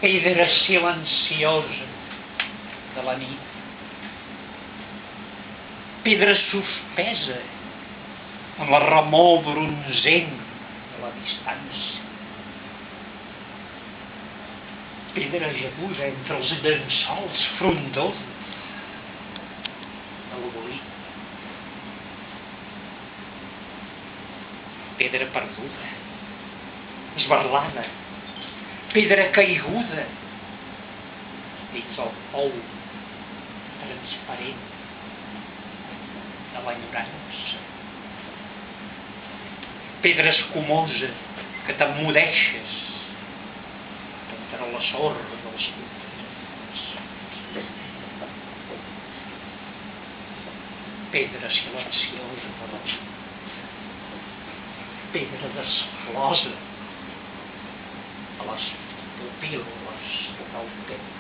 pedra silenciosa de la nit, pedra suspesa en la remor bronzent de la distància, pedra ajaguda entre els llençols frondosos de l'obolit, pedra perduda, esberlada, pedra caiguda dins el pou transparent de l'enyorança, pedra escumosa que t'emmudeixes entre la sorra dels continents, pedra silenciosa de la nit, pedra desclosa a les pupil·les del temps,